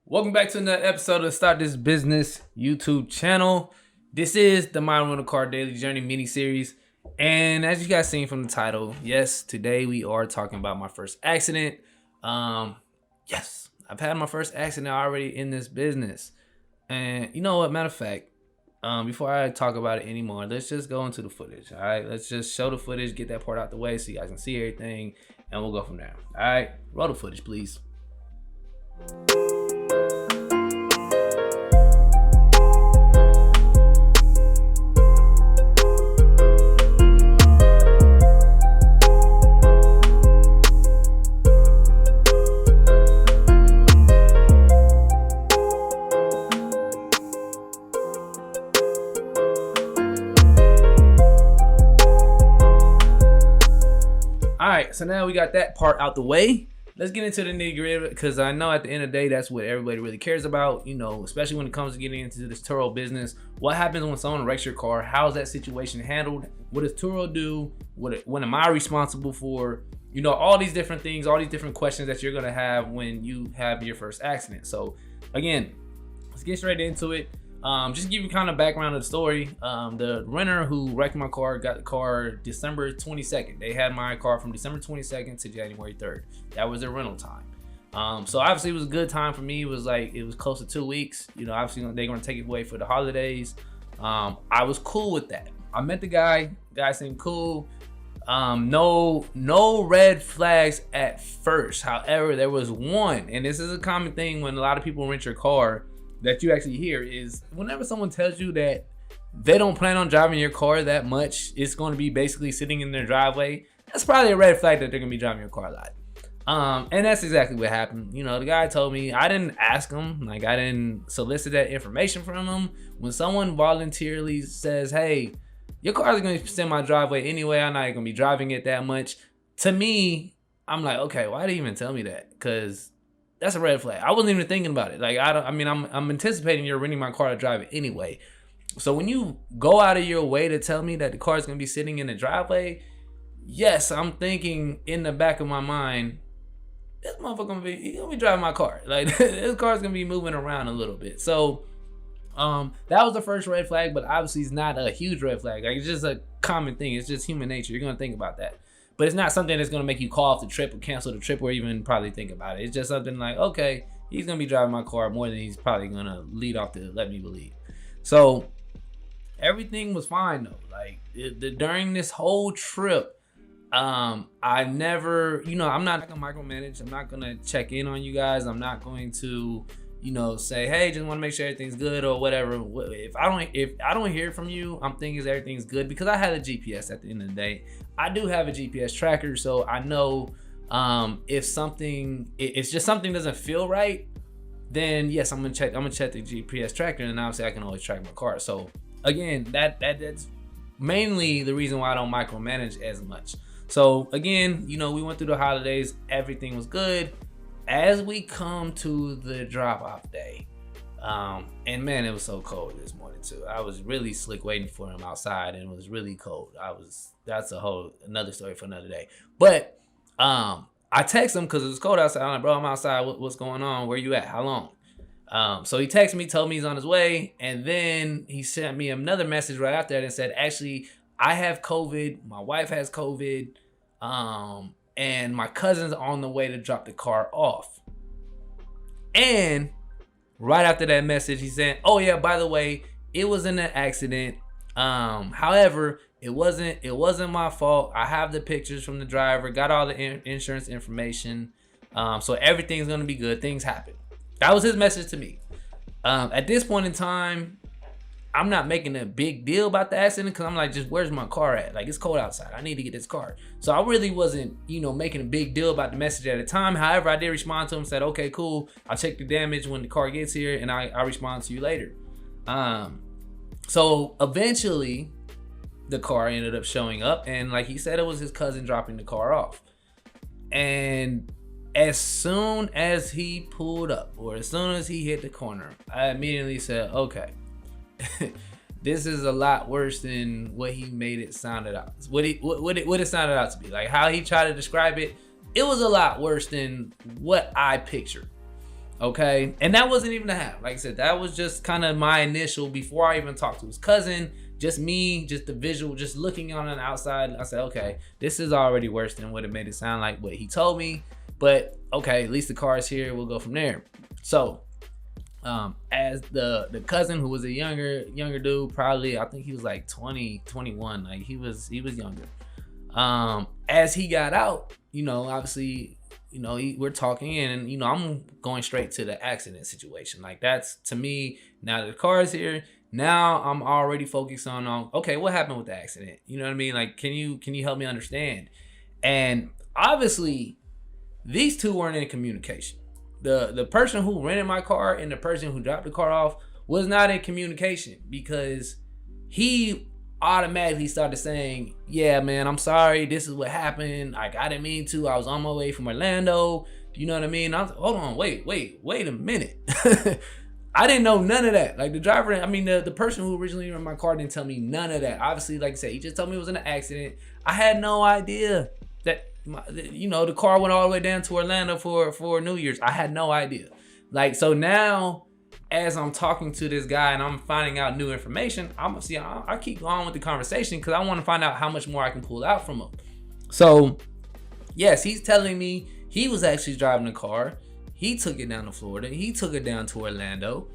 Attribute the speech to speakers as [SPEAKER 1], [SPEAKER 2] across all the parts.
[SPEAKER 1] Welcome back to another episode of Start This Business YouTube channel. This is the My Rental Car Daily Journey mini series. And as you guys seen from the title, yes, today we are talking about my first accident. Yes, I've had my first accident already in this business. And you know what, matter of fact, before I talk about it anymore, let's just go into the footage. All right, let's just show the footage, get that part out the way so you guys can see everything, and we'll go from there. All right, roll the footage, please. Alright, so now we got that part out the way. Let's get into the nitty-gritty because I know at the end of the day, that's what everybody really cares about, you know, especially when it comes to getting into this Turo business. What happens when someone wrecks your car? How's that situation handled? What does Turo do? What am I responsible for? You know, all these different things, all these different questions that you're going to have when you have your first accident. So again, let's get straight into it. Just to give you kind of background of the story, the renter who wrecked my car got the car December 22nd. They had my car from December 22nd to January 3rd. That was their rental time. So obviously it was a good time for me. It was close to 2 weeks. You know, obviously they're going to take it away for the holidays. I was cool with that. I met the guy seemed cool. No red flags at first. However, there was one, and this is a common thing when a lot of people rent your car that you actually hear, is whenever someone tells you that they don't plan on driving your car that much, it's going to be basically sitting in their driveway. That's probably a red flag that they're going to be driving your car a lot. And that's exactly what happened. You know, the guy told me, I didn't ask him, like I didn't solicit that information from him. When someone voluntarily says, hey, your car is going to sit in my driveway anyway, I'm not going to be driving it that much. To me, I'm like, okay, why did he even tell me that? Because that's a red flag. I wasn't even thinking about it. Like, I'm anticipating you're renting my car to drive it anyway. So when you go out of your way to tell me that the car is going to be sitting in the driveway, yes, I'm thinking in the back of my mind, this motherfucker gonna be driving my car. Like, this car's gonna be moving around a little bit. So that was the first red flag, but obviously it's not a huge red flag. Like, it's just a common thing. It's just human nature. You're gonna think about that. But it's not something that's gonna make you call off the trip or cancel the trip or even probably think about it. It's just something like, okay, he's gonna be driving my car more than he's probably gonna lead off to let me believe. So everything was fine though. Like during this whole trip, I never, you know, I'm not gonna micromanage. I'm not gonna check in on you guys. I'm not going to, you know, say, hey, just want to make sure everything's good or whatever. If I don't hear from you, I'm thinking everything's good because I had a GPS at the end of the day. I do have a GPS tracker, so I know if just something doesn't feel right, then yes, I'm gonna check the GPS tracker, and obviously I can always track my car. So again, that's mainly the reason why I don't micromanage as much. So again, you know, we went through the holidays, everything was good. As we come to the drop-off day, and man, it was so cold this morning too. I was really slick waiting for him outside, and it was really cold. That's another story for another day. But I text him because it was cold outside. I'm like, bro, I'm outside. What's going on? Where you at? How long? So he texted me, told me he's on his way, and then he sent me another message right after that and said, actually, I have COVID. My wife has COVID. And my cousin's on the way to drop the car off. And right after that message, he said, oh yeah, by the way, it was in an accident. However, it wasn't my fault. I have the pictures from the driver, got all the insurance information. So everything's gonna be good. Things happen. That was his message to me. At this point in time, I'm not making a big deal about the accident because I'm like, just where's my car at? Like, it's cold outside. I need to get this car. So I really wasn't, you know, making a big deal about the message at the time. However, I did respond to him, said, okay, cool. I'll check the damage when the car gets here, and I'll respond to you later. So eventually, the car ended up showing up, and like he said, it was his cousin dropping the car off. And as soon as he pulled up, or as soon as he hit the corner, I immediately said, okay. This is a lot worse than what he made it sounded out. What it sounded out to be. Like how he tried to describe it, it was a lot worse than what I pictured. Okay, and that wasn't even a half. Like I said, that was just kind of my initial before I even talked to his cousin. Just me, just the visual, just looking on the outside. I said, okay, this is already worse than what it made it sound like, what he told me. But okay, at least the car is here. We'll go from there. So, as the cousin, who was a younger dude, probably I think he was like 20, 21, like he was younger. As he got out, obviously, we're talking, and I'm going straight to the accident situation. Like, that's, to me, now that the car is here, now I'm already focused on okay, what happened with the accident? You know what I mean? Like, can you help me understand? And obviously, these two weren't in communication. The person who rented my car and the person who dropped the car off was not in communication, because he automatically started saying, yeah, man, I'm sorry, this is what happened. Like, I didn't mean to. I was on my way from Orlando. You know what I mean? I was, hold on, wait a minute. I didn't know none of that. Like, the driver, the person who originally rented my car didn't tell me none of that. Obviously, like I said, he just told me it was an accident. I had no idea that the car went all the way down to Orlando for New Year's. I had no idea. Like, so now, as I'm talking to this guy and I'm finding out new information, I keep going with the conversation because I want to find out how much more I can pull out from him. So, yes, he's telling me he was actually driving the car. He took it down to Florida. He took it down to Orlando.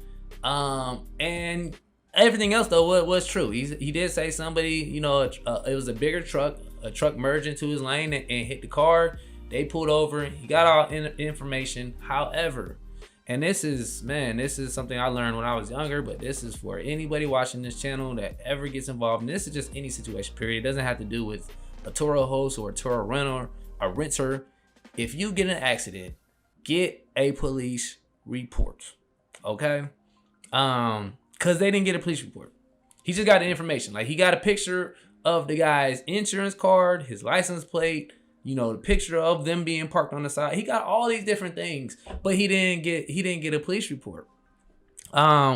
[SPEAKER 1] And everything else, though, was true. He did say somebody, it was a bigger truck. A truck merged into his lane and hit the car. They pulled over. He got all information. However, and this is something I learned when I was younger, but this is for anybody watching this channel that ever gets involved. And this is just any situation, period. It doesn't have to do with a Turo host or a Turo renter. If you get an accident, get a police report, okay? Because they didn't get a police report. He just got the information. Like, he got a picture of the guy's insurance card, his license plate, the picture of them being parked on the side. He got all these different things, but he didn't get a police report,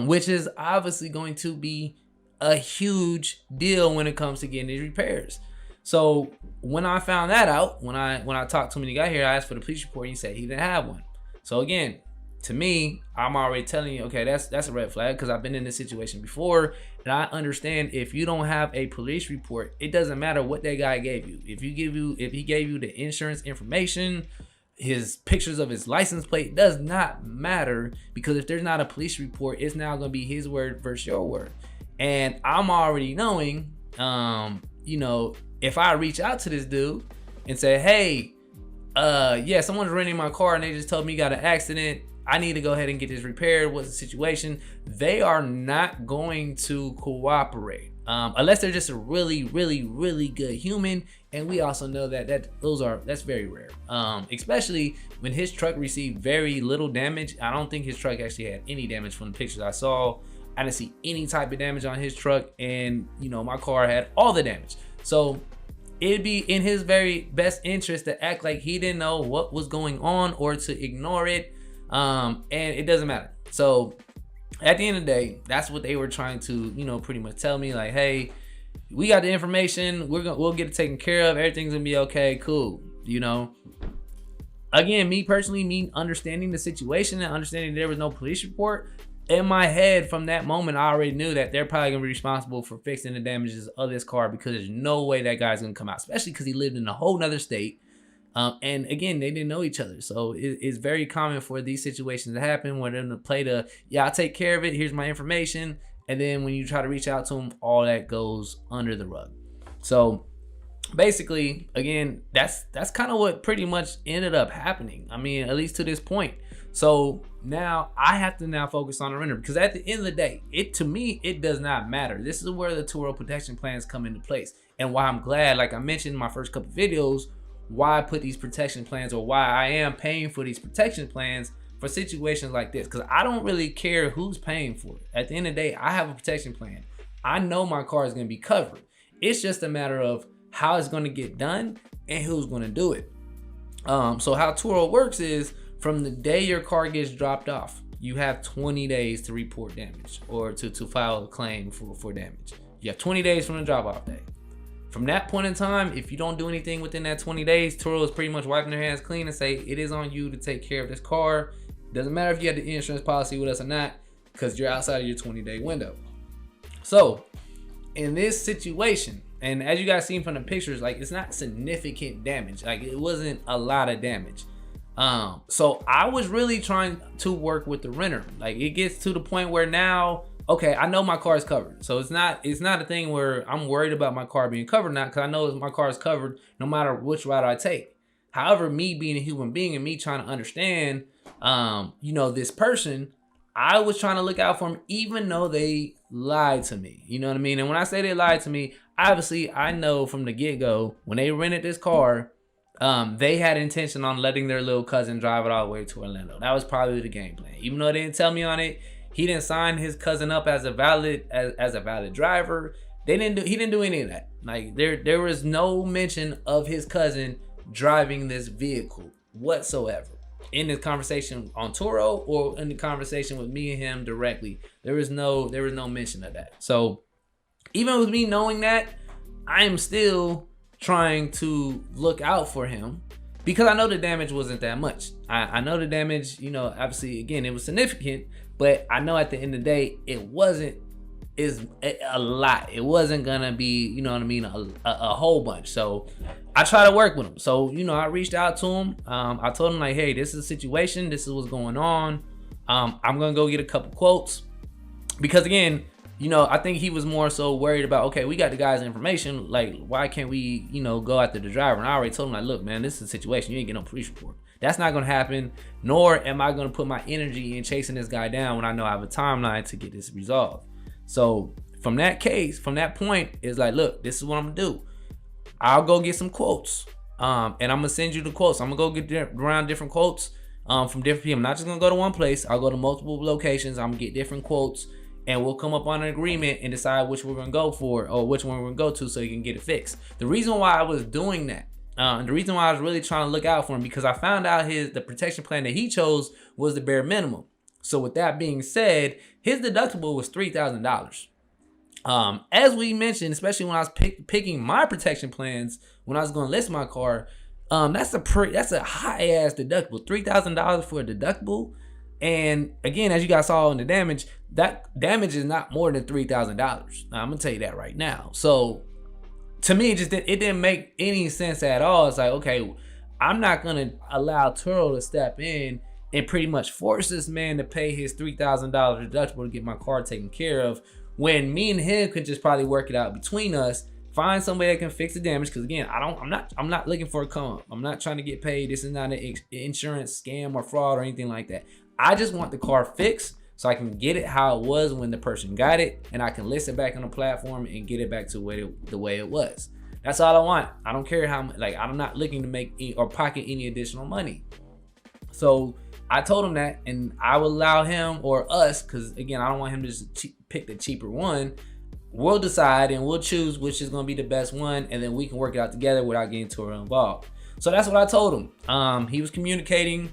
[SPEAKER 1] which is obviously going to be a huge deal when it comes to getting these repairs. So when I found that out, when I talked to him and he got here, I asked for the police report. And he said he didn't have one. So again, to me, I'm already telling you, okay, that's a red flag, because I've been in this situation before, and I understand if you don't have a police report, it doesn't matter what that guy gave you. If he gave you the insurance information, his pictures of his license plate, does not matter, because if there's not a police report, it's now gonna be his word versus your word. And I'm already knowing, if I reach out to this dude and say, hey, someone's renting my car and they just told me you got an accident, I need to go ahead and get this repaired. What's the situation? They are not going to cooperate unless they're just a really, really, really good human. And we also know that's very rare, especially when his truck received very little damage. I don't think his truck actually had any damage from the pictures I saw. I didn't see any type of damage on his truck, and my car had all the damage. So it'd be in his very best interest to act like he didn't know what was going on or to ignore it. And it doesn't matter. So at the end of the day, that's what they were trying to, pretty much tell me, like, hey, we got the information, we'll get it taken care of, everything's gonna be okay, cool. Again, me personally, understanding the situation and understanding there was no police report, in my head from that moment, I already knew that they're probably gonna be responsible for fixing the damages of this car, because there's no way that guy's gonna come out, especially because he lived in a whole nother state. And again, they didn't know each other. So it's very common for these situations to happen, where they're gonna play I'll take care of it, here's my information. And then when you try to reach out to them, all that goes under the rug. So basically, again, that's kind of what pretty much ended up happening. At least to this point. So now I have to focus on the renter, because at the end of the day, to me, it does not matter. This is where the Turo protection plans come into place, and why I'm glad, like I mentioned in my first couple videos, why I put these protection plans, or why I am paying for these protection plans for situations like this, because I don't really care who's paying for it. At the end of the day, I have a protection plan. I know my car is going to be covered. It's just a matter of how it's going to get done and who's going to do it. So how Turo works is, from the day your car gets dropped off, you have 20 days to report damage, or to file a claim for damage. You have 20 days from the drop off day. From that point in time, if you don't do anything within that 20 days, Turo is pretty much wiping their hands clean and say, it is on you to take care of this car. Doesn't matter if you had the insurance policy with us or not, because you're outside of your 20-day window. So in this situation, and as you guys seen from the pictures, like, it's not significant damage. Like, it wasn't a lot of damage. So I was really trying to work with the renter. Like, it gets to the point where now, okay, I know my car is covered. So it's not a thing where I'm worried about my car being covered now, because I know my car is covered no matter which route I take. However, me being a human being and me trying to understand, you know, this person, I was trying to look out for them, even though they lied to me. You know what I mean? And when I say they lied to me, obviously I know from the get-go, when they rented this car, they had intention on letting their little cousin drive it all the way to Orlando. That was probably the game plan. Even though they didn't tell me on it, he didn't sign his cousin up as a valid driver. He didn't do any of that. Like, there was no mention of his cousin driving this vehicle whatsoever in this conversation on Turo or in the conversation with me and him directly. There was no mention of that. So even with me knowing that, I am still trying to look out for him, because I know the damage wasn't that much. I know the damage, you know, obviously, again, it was significant, but I know at the end of the day, it wasn't a lot. It wasn't gonna be, you know what I mean, a whole bunch. So I try to work with him. So, you know, I reached out to him. I told him, like, hey, this is the situation. This is what's going on. I'm gonna go get a couple quotes, because again, you know, I think he was more so worried about, okay, we got the guy's information, like, why can't we, you know, go after the driver? And I already told him, like, look, man, this is a situation. You ain't get no police report. That's not gonna happen, nor am I gonna put my energy in chasing this guy down when I know I have a timeline to get this resolved. So from that point, it's like, look, this is what I'm gonna do. I'll go get some quotes, and I'm gonna send you the quotes. I'm gonna go get around different quotes from different people. I'm not just gonna go to one place. I'll go to multiple locations. I'm gonna get different quotes, and we'll come up on an agreement and decide which we're gonna go for or which one we're gonna go to, so you can get it fixed. The reason why I was doing that, the reason why I was really trying to look out for him, because I found out the protection plan that he chose was the bare minimum. So with that being said, his deductible was $3,000. As we mentioned, especially when I was picking my protection plans, when I was going to list my car, that's a high ass deductible. $3,000 for a deductible. And again, as you guys saw in the damage, that damage is not more than $3,000. I'm gonna tell you that right now. So to me, it didn't make any sense at all. It's like, okay, I'm not gonna allow Turo to step in and pretty much force this man to pay his $3,000 deductible to get my car taken care of, when me and him could just probably work it out between us, find somebody that can fix the damage. Because again, I'm not looking for a come up. I'm not trying to get paid. This is not an insurance scam or fraud or anything like that. I just want the car fixed so I can get it how it was when the person got it, and I can list it back on the platform and get it back to the way it was. That's all I want. I don't care how much. Like, I'm not looking to make or pocket any additional money. So I told him that, and I would allow him or us, because again, I don't want him to just pick the cheaper one. We'll decide and we'll choose which is going to be the best one, and then we can work it out together without getting Turo involved. So that's what I told him. He was communicating.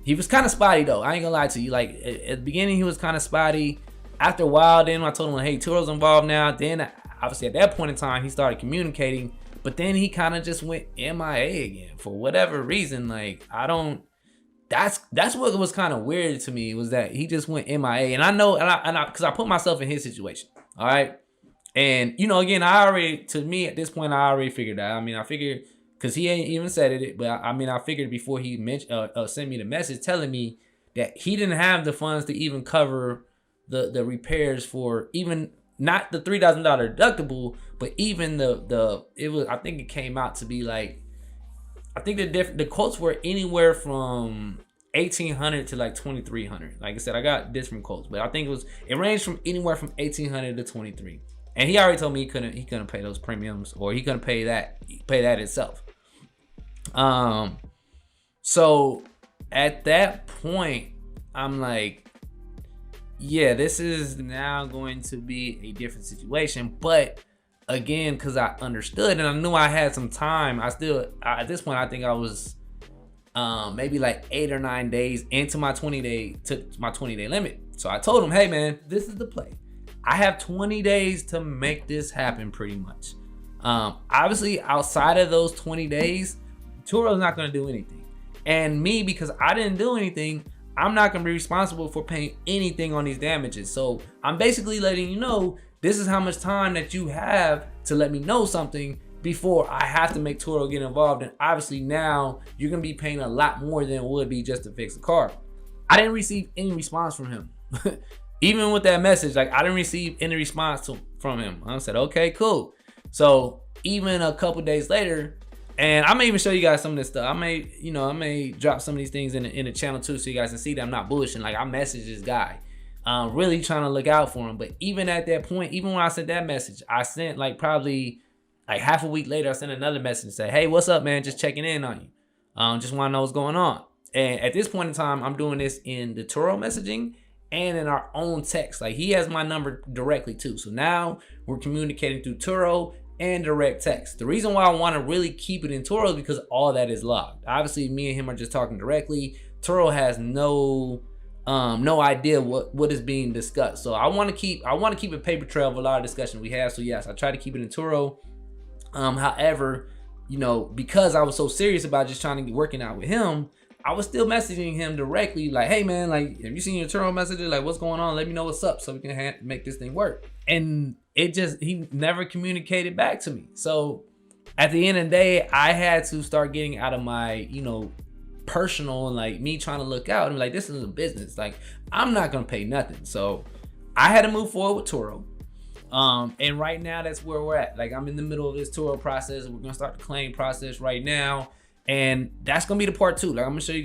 [SPEAKER 1] He was kind of spotty though. I ain't gonna lie to you. Like, at the beginning, he was kind of spotty. After a while, then I told him, hey, Turo's involved now. Then obviously at that point in time, he started communicating, but then he kind of just went MIA again for whatever reason. Like, that's what was kind of weird to me, was that he just went MIA. And I know, because I put myself in his situation. All right. And, you know, again, to me at this point, I already figured that. I mean, I figured, because he ain't even said it, but I figured before he sent me the message telling me that he didn't have the funds to even cover the repairs for even not the $3,000 deductible, but even I think it came out to be like, I think the quotes were anywhere from $1,800 to like $2,300. Like I said, I got different quotes, but I think it ranged from anywhere from $1,800 to $2,300. And he already told me he couldn't pay those premiums, or he couldn't pay that itself. So at that point, I'm like, yeah, this is now going to be a different situation. But again, because I understood and I knew I had some time, at this point, I think I was maybe like 8 or 9 days into my 20-day limit. So I told him, hey man, this is the play. I have 20 days to make this happen, pretty much. Obviously, outside of those 20 days, Turo's not going to do anything. And me, because I didn't do anything, I'm not gonna be responsible for paying anything on these damages. So I'm basically letting you know, this is how much time that you have to let me know something before I have to make Turo get involved. And obviously now you're gonna be paying a lot more than it would be just to fix the car. I didn't receive any response from him. Even with that message, like, I didn't receive any response from him. I said, okay, cool. So even a couple days later, and I may even show you guys some of this stuff. I may drop some of these things in the channel too, so you guys can see that I'm not bullshitting. Like, I messaged this guy, really trying to look out for him. But even at that point, even when I sent that message, I sent like probably like half a week later, I sent another message and say, hey, what's up, man? Just checking in on you. Just want to know what's going on. And at this point in time, I'm doing this in the Turo messaging and in our own text. Like, he has my number directly too. So now we're communicating through Turo and direct text. The reason why I want to really keep it in Turo is because all that is logged. Obviously, me and him are just talking directly. Turo has no idea what is being discussed. So I want to keep a paper trail of a lot of discussion we have. So yes, I try to keep it in Turo. However, because I was so serious about just trying to get working out with him, I was still messaging him directly, like, hey man, like, have you seen your Turo messages? Like, what's going on? Let me know what's up so we can make this thing work. And he never communicated back to me. So at the end of the day, I had to start getting out of my, personal, and like me trying to look out and like, this is a business. Like, I'm not gonna pay nothing. So I had to move forward with Turo. And right now that's where we're at. Like, I'm in the middle of this Turo process. We're gonna start the claim process right now. And that's gonna be the part 2. Like, I'm gonna show you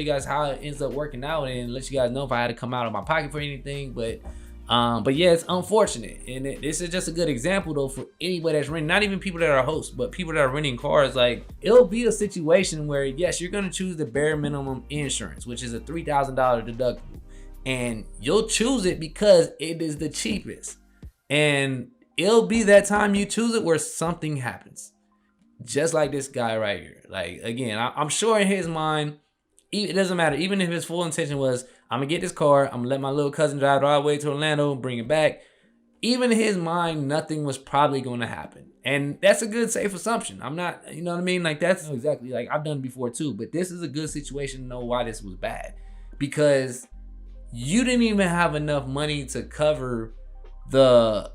[SPEAKER 1] guys how it ends up working out and let you guys know if I had to come out of my pocket for anything. But yeah, it's unfortunate. And this is just a good example though for anybody that's renting, not even people that are hosts, but people that are renting cars. Like, it'll be a situation where yes, you're gonna choose the bare minimum insurance, which is a $3,000 deductible. And you'll choose it because it is the cheapest. And it'll be that time you choose it where something happens. Just like this guy right here. Like, again, I'm sure in his mind, it doesn't matter. Even if his full intention was, I'm gonna get this car, I'm gonna let my little cousin drive it all the way to Orlando, bring it back. Even in his mind, nothing was probably gonna happen. And that's a good, safe assumption. I'm not, you know what I mean? Like, that's exactly, like, I've done it before too, but this is a good situation to know why this was bad. Because you didn't even have enough money to cover the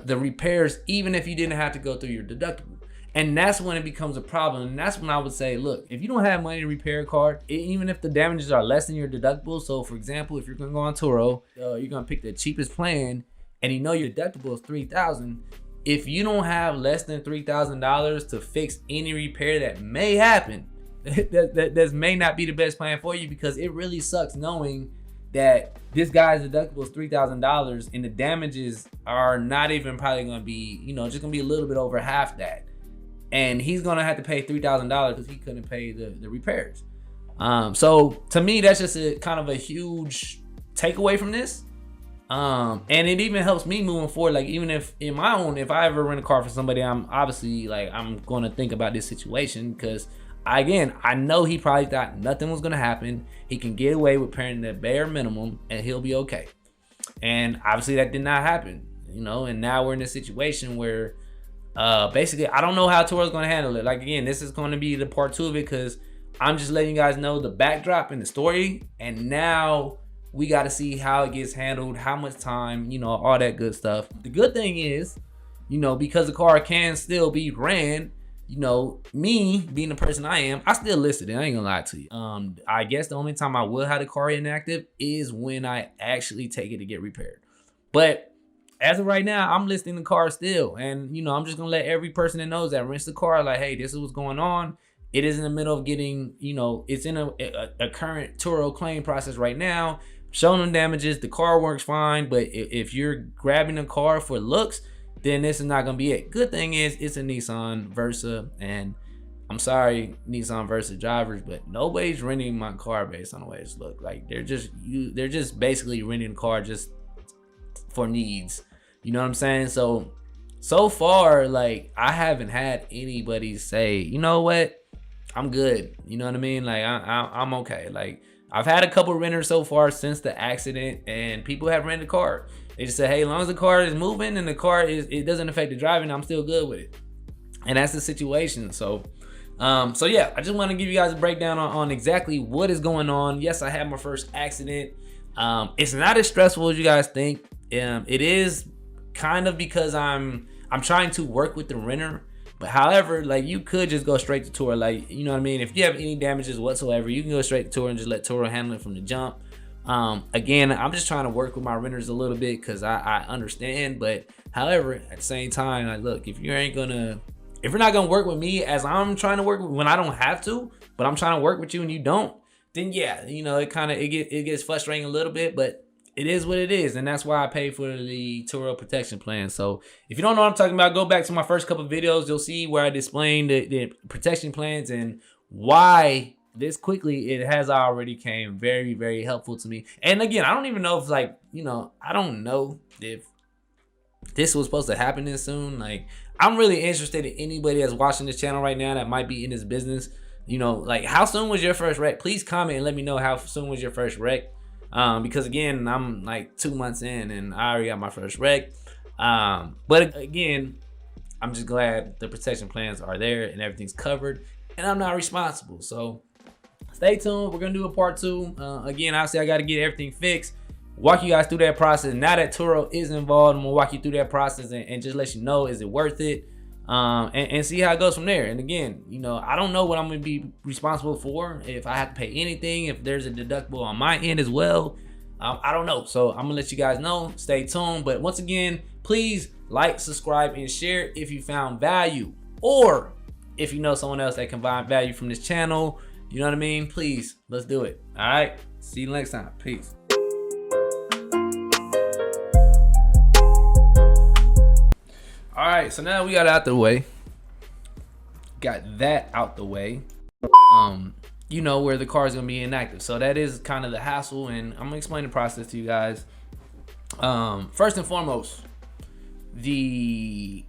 [SPEAKER 1] repairs, even if you didn't have to go through your deductible. And that's when it becomes a problem. And that's when I would say, look, if you don't have money to repair a car, even if the damages are less than your deductible. So for example, if you're gonna go on Turo, you're gonna pick the cheapest plan and your deductible is $3,000. If you don't have less than $3,000 to fix any repair that may happen, that may not be the best plan for you, because it really sucks knowing that this guy's deductible is $3,000 and the damages are not even probably gonna be, just gonna be a little bit over half that. And he's gonna have to pay $3,000 because he couldn't pay the repairs. So to me, that's just a kind of a huge takeaway from this. And it even helps me moving forward. Like, even if I ever rent a car for somebody, I'm obviously like, I'm gonna think about this situation, because I know he probably thought nothing was gonna happen. He can get away with paying the bare minimum and he'll be okay. And obviously that did not happen, and now we're in a situation where basically I don't know how Turo's gonna handle it. Like, again, this is gonna be the part 2 of it, because I'm just letting you guys know the backdrop and the story, and now we got to see how it gets handled, how much time, all that good stuff. The good thing is, because the car can still be ran, me being the person I am, I still listed it. I ain't gonna lie to you. I guess the only time I will have the car inactive is when I actually take it to get repaired. But as of right now, I'm listing the car still. And, I'm just gonna let every person that knows that rents the car, like, hey, this is what's going on. It is in the middle of getting, it's in a current Turo claim process right now. Showing them damages, the car works fine, but if you're grabbing a car for looks, then this is not gonna be it. Good thing is it's a Nissan Versa, and I'm sorry, Nissan Versa drivers, but nobody's renting my car based on the way it's look. Like, they're just basically renting a car just for needs. You know what I'm saying? So far, like, I haven't had anybody say, you know what, I'm good. You know what I mean? Like, I'm okay. Like, I've had a couple renters so far since the accident, and people have rented a car. They just say, hey, as long as the car is moving and it doesn't affect the driving, I'm still good with it. And that's the situation. So So yeah, I just want to give you guys a breakdown on exactly what is going on. Yes, I had my first accident. It's not as stressful as you guys think. It is kind of because I'm trying to work with the renter. But however, like, you could just go straight to Turo. Like, you know what I mean? If you have any damages whatsoever, you can go straight to Turo and just let Turo handle it from the jump. Again, I'm just trying to work with my renters a little bit because I understand. But however, at the same time, like, look, if you're not gonna work with me as I'm trying to work with, when I don't have to, but I'm trying to work with you and you don't, then yeah, you know, it gets frustrating a little bit, but it is what it is, and that's why I pay for the Turo protection plan. So if you don't know what I'm talking about, go back to my first couple of videos. You'll see where I explained the protection plans and why this quickly it has already came very, very helpful to me. And again, I don't even know if, like, you know, I don't know if this was supposed to happen this soon. Like, I'm really interested in anybody that's watching this channel right now that might be in this business. You know, like, how soon was your first wreck? Please comment and let me know how soon was your first wreck. Because again, I'm like 2 months in and I already got my first wreck. But again, I'm just glad the protection plans are there and everything's covered and I'm not responsible. So stay tuned. We're gonna do a part 2. Again, obviously I got to get everything fixed, walk you guys through that process. Now that Turo is involved, I'm gonna walk you through that process and just let you know, is it worth it? And see how it goes from there. And again, you know, I don't know what I'm gonna be responsible for, if I have to pay anything, if there's a deductible on my end as well. I don't know. So I'm gonna let you guys know. Stay tuned. But once again, please like, subscribe, and share if you found value, or if you know someone else that can find value from this channel. You know what I mean? Please, let's do it. All right. See you next time. Peace. All right, so now we got it out the way. Got that out the way. You know, where the car is gonna be inactive. So that is kind of the hassle, and I'm gonna explain the process to you guys. First and foremost, the